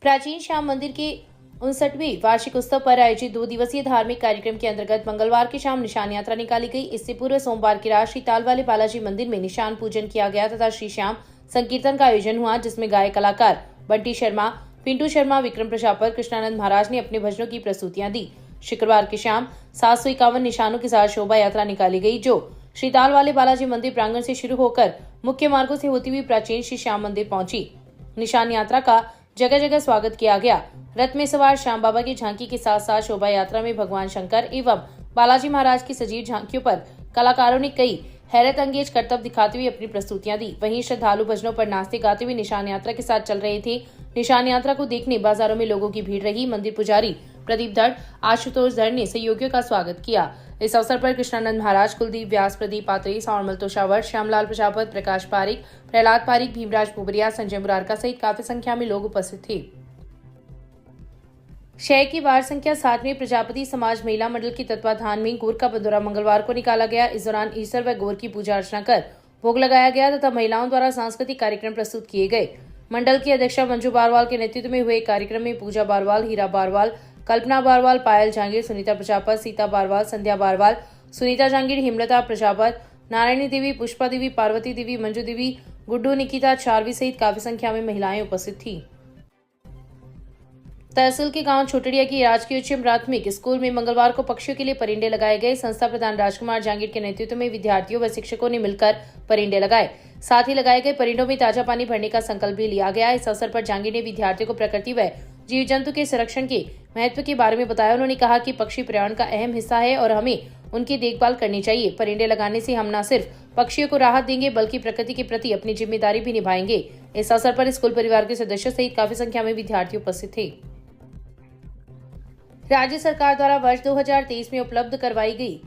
प्राचीन श्याम मंदिर के 59वीं वार्षिक उत्सव पर आयोजित 2 दिवसीय धार्मिक कार्यक्रम के अंतर्गत मंगलवार की शाम निशान यात्रा निकाली गई। इससे पूर्व सोमवार की रात श्री ताल वाले बालाजी मंदिर में निशान पूजन किया गया तथा श्री श्याम संकीर्तन का आयोजन हुआ, जिसमें गायक कलाकार बंटी शर्मा, पिंटू शर्मा, विक्रम प्रजापत, कृष्णानंद महाराज ने अपने भजनों की प्रस्तुतियां दी। शुक्रवार की शाम 751 निशानों के साथ शोभा यात्रा निकाली गई, जो श्री ताल वाले बालाजी मंदिर प्रांगण से शुरू होकर मुख्य मार्गों से होती हुई प्राचीन श्री श्याम मंदिर पहुंची। निशान यात्रा का जगह जगह स्वागत किया गया। रथ में सवार श्याम बाबा की झांकी के साथ साथ शोभा यात्रा में भगवान शंकर एवं बालाजी महाराज की सजीव झांकियों पर कलाकारों ने कई हैरत अंगेज करतब दिखाते हुए अपनी प्रस्तुतियां दी। वहीं श्रद्धालु भजनों पर नाचते गाते हुए निशान यात्रा के साथ चल रहे थे। निशान यात्रा को देखने बाजारों में लोगों की भीड़ रही। मंदिर पुजारी प्रदीप धड़, आशुतोष धड़ ने सहयोगियों का स्वागत किया। इस अवसर पर कृष्णानंद महाराज, कुलदीप व्यास, प्रदीप पात्री, सावरमल तोशावर, श्यामलाल प्रजापत, प्रकाश पारिक, प्रहलाद पारिक, भीमराज पुबरिया, संजय मुरारका सहित काफी संख्या में लोग उपस्थित थे। शहर की वार्ड संख्या 7 में प्रजापति समाज महिला मंडल के तत्वाधान में गोर का बंदोरा मंगलवार को निकाला गया। इस दौरान ईश्वर व गोर की पूजा अर्चना कर भोग लगाया गया तथा महिलाओं द्वारा सांस्कृतिक कार्यक्रम प्रस्तुत किए गए। मंडल की अध्यक्षा मंजू बारवाल के नेतृत्व में हुए कार्यक्रम में पूजा बारवाल, हीरा बारवाल, कल्पना बारवाल, पायल जहांगीर, सुनीता प्रजापत, सीता बारवाल, संध्या बारवाल, सुनीता जहांगीर, हिमलता प्रजापत, नारायणी देवी, पुष्पा देवी, पार्वती देवी, मंजू देवी, गुड्डू, निकिता, चारवी सहित काफी संख्या में महिलाएं उपस्थित थी। तहसील के गांव छोटड़िया की राजकीय उच्च प्राथमिक स्कूल में मंगलवार को पक्षियों के लिए परिंदे लगाए गए। संस्था प्रधान राजकुमार जहांगीर के नेतृत्व में विद्यार्थियों व शिक्षकों ने मिलकर परिंदे लगाए। साथ ही लगाए गए परिंदों में ताजा पानी भरने का संकल्प भी लिया गया। इस अवसर पर जहांगीर ने विद्यार्थियों को प्रकृति व जीव जंतु के संरक्षण के महत्व के बारे में बताया। उन्होंने कहा कि पक्षी पर्यावरण का अहम हिस्सा है और हमें उनकी देखभाल करनी चाहिए। परिंदे लगाने से हम न सिर्फ पक्षियों को राहत देंगे बल्कि प्रकृति के प्रति अपनी जिम्मेदारी भी निभाएंगे। इस अवसर पर स्कूल परिवार के सदस्यों सहित काफी संख्या में विद्यार्थी उपस्थित थे। राज्य सरकार द्वारा वर्ष 2023 में उपलब्ध करवाई गई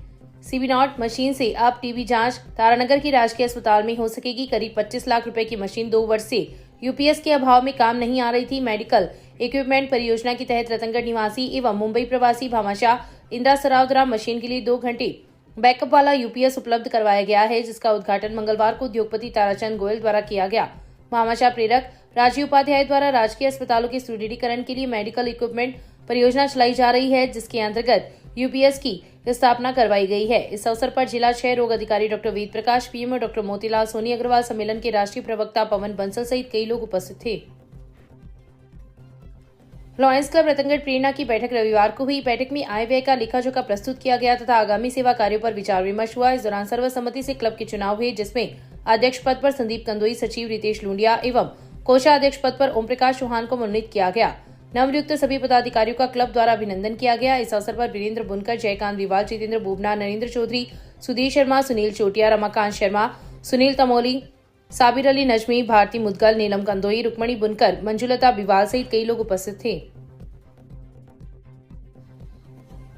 सीबीनॉट मशीन से अब टीबी जांच तारानगर की राजकीय अस्पताल में हो सकेगी। करीब 25 लाख रुपए की मशीन 2 वर्ष से यूपीएस के अभाव में काम नहीं आ रही थी। मेडिकल इक्विपमेंट परियोजना के तहत रतनगढ़ निवासी एवं मुंबई प्रवासी भामाशाह इंदिरा सराव द्वारा मशीन के लिए 2 घंटे बैकअप वाला यूपीएस उपलब्ध करवाया गया है, जिसका उद्घाटन मंगलवार को उद्योगपति ताराचंद गोयल द्वारा किया गया। भामाशाह प्रेरक राजीव उपाध्याय द्वारा राजकीय अस्पतालों के सुदृढ़ीकरण के लिए मेडिकल इक्विपमेंट परियोजना चलाई जा रही है, जिसके अंतर्गत यूपीएस की स्थापना करवाई गई है। इस अवसर पर जिला क्षय रोग अधिकारी doctor Ved Prakash, PMO doctor Motilal Soni Agarwal, सम्मेलन के राष्ट्रीय प्रवक्ता पवन बंसल सहित कई लोग उपस्थित थे। लॉयंस क्लब रतनगढ़ प्रेरणा की बैठक रविवार को हुई। बैठक में आय व्यय का लेखा जोखा प्रस्तुत किया गया तथा आगामी सेवा कार्यों पर विचार विमर्श हुआ। इस दौरान सर्वसम्मति से क्लब के चुनाव हुए, जिसमें अध्यक्ष पद पर संदीप कंदोई, सचिव रितेश लूंडिया एवं कोषाध्यक्ष पद पर ओम प्रकाश चौहान को मनोनीत किया गया। नवनियुक्त सभी पदाधिकारियों का क्लब द्वारा अभिनंदन किया गया। इस अवसर पर वीरेंद्र बुनकर, जयकांत रिवाल, जितेंद्र बुबना, नरेंद्र चौधरी, सुधीर शर्मा, सुनील चोटिया, रमाकांत शर्मा, सुनील तमोली, साबिर अली नजमी, भारती मुदगल, नीलम कंदोई, रुक्मणी बुनकर, मंजुलता बिवाल सहित कई लोग उपस्थित थे।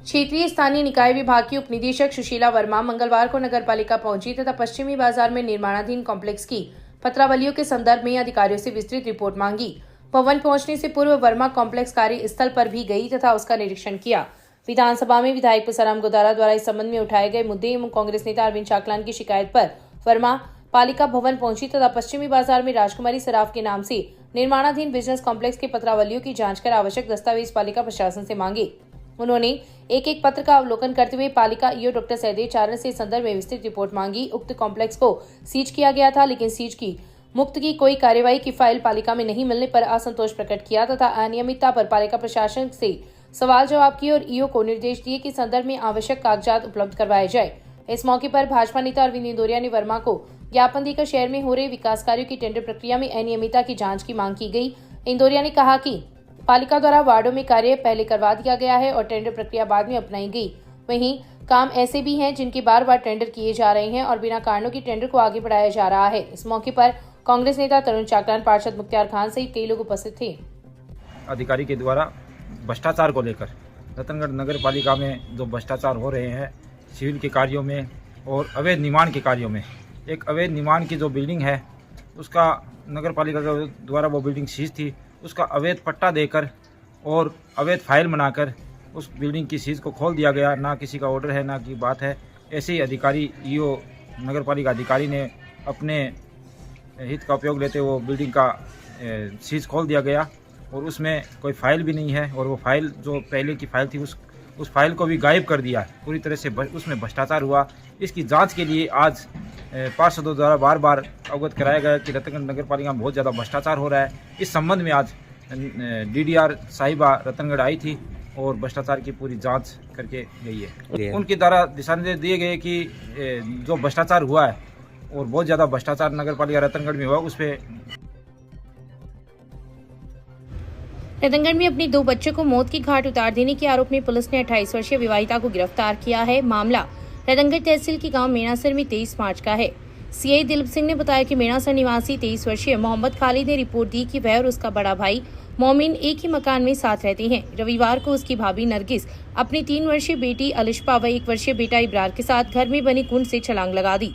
क्षेत्रीय स्थानीय निकाय विभाग की उपनिदेशक सुशीला वर्मा मंगलवार को नगर पालिका पहुंची तथा पश्चिमी बाजार में निर्माणाधीन कॉम्प्लेक्स की पत्रावलियों के संदर्भ में अधिकारियों से विस्तृत रिपोर्ट मांगी। भवन पहुंचने से पूर्व वर्मा कॉम्प्लेक्स कार्य स्थल पर भी गई तथा उसका निरीक्षण किया। विधानसभा में विधायक पुष्पाराम गोदारा द्वारा इस संबंध में उठाए गए मुद्दे एवं कांग्रेस नेता अरविंद चाकलान की शिकायत पर वर्मा पालिका भवन पहुंची तथा पश्चिमी बाजार में राजकुमारी सराफ के नाम से निर्माणाधीन बिजनेस कॉम्प्लेक्स के पत्रावलियों की जांच कर आवश्यक दस्तावेज पालिका प्रशासन से मांगे। उन्होंने एक पत्र का अवलोकन करते हुए पालिका ईओ डॉक्टर सहदेव चारण से संदर्भ में विस्तृत रिपोर्ट मांगी। उक्त कॉम्प्लेक्स को सीज किया गया था, लेकिन सीज की मुक्त की कोई कार्यवाही की फाइल पालिका में नहीं मिलने पर असंतोष प्रकट किया तथा अनियमितता पर पालिका प्रशासन से सवाल जवाब किए और ईओ को निर्देश दिए कि संदर्भ में आवश्यक कागजात उपलब्ध करवाए जाए। इस मौके पर भाजपा नेता अरविंद इंदौरिया ने वर्मा को ज्ञापन देकर शहर में हो रहे विकास कार्यों की टेंडर प्रक्रिया में अनियमितता की जांच की मांग की गई। इंदौरिया ने कहा कि पालिका द्वारा वार्डों में कार्य पहले करवा दिया गया है और टेंडर प्रक्रिया बाद में अपनाई गई। वहीं काम ऐसे भी हैं जिनके बार बार टेंडर किए जा रहे हैं और बिना कारणों की टेंडर को आगे बढ़ाया जा रहा है। इस मौके पर कांग्रेस नेता तरुण चाकलान, पार्षद मुख्तार खान सहित कई लोग उपस्थित थे। अधिकारी के द्वारा भ्रष्टाचार को लेकर रतनगढ़ नगर पालिका में जो भ्रष्टाचार हो रहे हैं सिविल के कार्यों में और अवैध निर्माण के कार्यों में, एक अवैध निर्माण की जो बिल्डिंग है उसका नगर पालिका के द्वारा वो बिल्डिंग सीज थी, उसका अवैध पट्टा देकर और अवैध फाइल बनाकर उस बिल्डिंग की सीज को खोल दिया गया। ना किसी का ऑर्डर है ना की बात है। ऐसे ही अधिकारी ईओ नगर पालिका अधिकारी ने अपने हित का उपयोग लेते वो बिल्डिंग का सीज खोल दिया गया और उसमें कोई फाइल भी नहीं है, और वो फाइल जो पहले की फाइल थी उस फाइल को भी गायब कर दिया। पूरी तरह से उसमें भ्रष्टाचार हुआ। इसकी जांच के लिए आज पार्षदों द्वारा बार बार अवगत कराया गया कि रतनगढ़ नगर पालिका में बहुत ज़्यादा भ्रष्टाचार हो रहा है। इस संबंध में आज DDR साहिबा रतनगढ़ आई थी और भ्रष्टाचार की पूरी जांच करके गई है। उनके द्वारा दिशा निर्देश दिए गए कि जो भ्रष्टाचार हुआ है और बहुत ज़्यादा भ्रष्टाचार नगर पालिका रतनगढ़ में हुआ, उस पर रतनगढ़ में अपने 2 बच्चों को मौत की घाट उतार देने के आरोप में पुलिस ने 28 वर्षीय विवाहिता को गिरफ्तार किया है। मामला रतनगढ़ तहसील के गांव मेणासर में 23 मार्च का है। CI दिलीप सिंह ने बताया कि मेणासर निवासी 23 वर्षीय मोहम्मद खालिद ने रिपोर्ट दी कि वह और उसका बड़ा भाई मोमिन एक ही मकान में साथ रहते हैं। रविवार को उसकी भाभी नरगिस अपनी 3 वर्षीय बेटी अलिशपा व 1 वर्षीय बेटा इब्रार के साथ घर में बनी कुंड से छलांग लगा दी।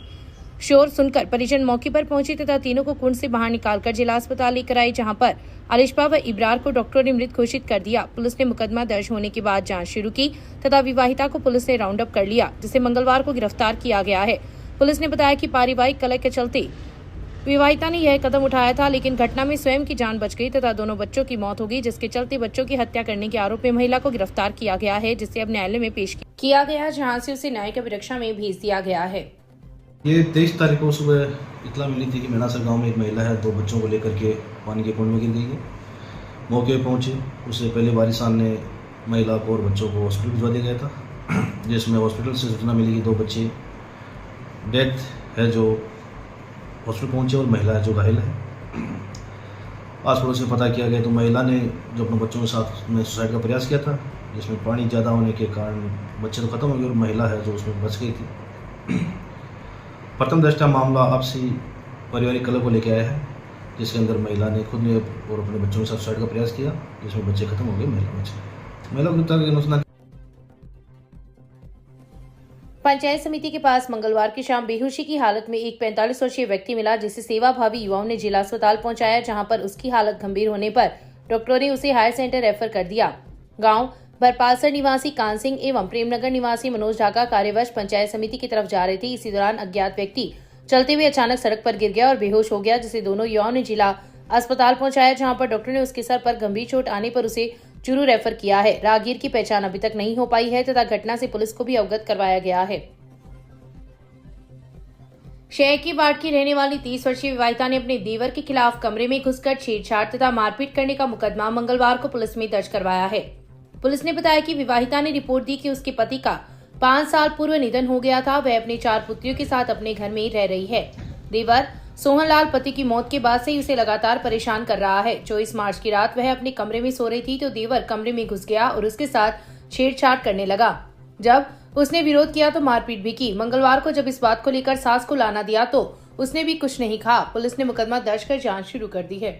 शोर सुनकर परिजन मौके पर पहुंचे तथा तीनों को कुंड से बाहर निकालकर जिला अस्पताल लेकर आए, जहां पर अलिशपा व इब्रार को डॉक्टरों ने मृत घोषित कर दिया। पुलिस ने मुकदमा दर्ज होने के बाद जांच शुरू की तथा विवाहिता को पुलिस ने राउंड अप कर लिया, जिसे मंगलवार को गिरफ्तार किया गया है। पुलिस ने बताया कि पारिवारिक कलह के चलते विवाहिता ने यह कदम उठाया था, लेकिन घटना में स्वयं की जान बच गई तथा दोनों बच्चों की मौत हो गई, जिसके चलते बच्चों की हत्या करने के आरोप में महिला को गिरफ्तार किया गया है, जिसे अब न्यायालय में पेश किया गया, जहां से उसे न्यायिक अभिरक्षा में भेज दिया गया है। ये 23 तारीख को सुबह इतला मिली थी कि मेणासर गांव में एक महिला है 2 बच्चों को लेकर के पानी के कुंड में गिर गई है। मौके पर पहुंचे, उससे पहले वारिसान ने महिला को और बच्चों को हॉस्पिटल भिजवा दिया गया था, जिसमें हॉस्पिटल से सूचना मिली कि 2 बच्चे डेथ है जो हॉस्पिटल पहुंचे और महिला है जो घायल है। आस पड़ोस से पता किया गया तो महिला ने जो अपने बच्चों के साथ में सुसाइड का प्रयास किया था, जिसमें पानी ज़्यादा होने के कारण बच्चे तो ख़त्म हो गए और महिला है जो उसमें बच गई थी। प्रथम दृष्टया मामला आपसी पारिवारिक कलह को लेकर आया है, जिसके अंदर महिला ने खुद ने और अपने बच्चों के साथ सुसाइड का प्रयास किया, जिसमें बच्चे खत्म हो गए, महिला बची। महिला गिरफ्तार अनुसंधान पंचायत समिति के पास मंगलवार की शाम बेहोशी की हालत में एक 45 वर्षीय व्यक्ति मिला, जिसे सेवाभावी युवाओं ने जिला अस्पताल पहुंचाया, जहां पर उसकी हालत गंभीर होने पर डॉक्टरों ने उसे हायर सेंटर रेफर कर दिया। गांव बरपालसर निवासी कान सिंह एवं प्रेमनगर निवासी मनोज ढाका कार्यवश पंचायत समिति की तरफ जा रहे थे। इसी दौरान अज्ञात व्यक्ति चलते हुए अचानक सड़क पर गिर गया और बेहोश हो गया, जिसे दोनों युवाओं ने जिला अस्पताल पहुंचाया, जहां पर डॉक्टर ने उसके सर पर गंभीर चोट आने पर उसे चूरू रेफर किया है। राहगीर की पहचान अभी तक नहीं हो पाई है तथा घटना से पुलिस को भी अवगत करवाया गया है। शहर की वार्ड की रहने वाली 30 वर्षीय विवाहिता ने अपने देवर के खिलाफ कमरे में घुसकर छेड़छाड़ तथा मारपीट करने का मुकदमा मंगलवार को पुलिस में दर्ज करवाया है। पुलिस ने बताया कि विवाहिता ने रिपोर्ट दी कि उसके पति का 5 साल पूर्व निधन हो गया था। वह अपने 4 पुत्रियों के साथ अपने घर में रह रही है। देवर सोहनलाल पति की मौत के बाद से ही उसे लगातार परेशान कर रहा है। 24 मार्च की रात वह अपने कमरे में सो रही थी तो देवर कमरे में घुस गया और उसके साथ छेड़छाड़ करने लगा। जब उसने विरोध किया तो मारपीट भी की। मंगलवार को जब इस बात को लेकर सास को लाना दिया तो उसने भी कुछ नहीं कहा। पुलिस ने मुकदमा दर्ज कर जांच शुरू कर दी है।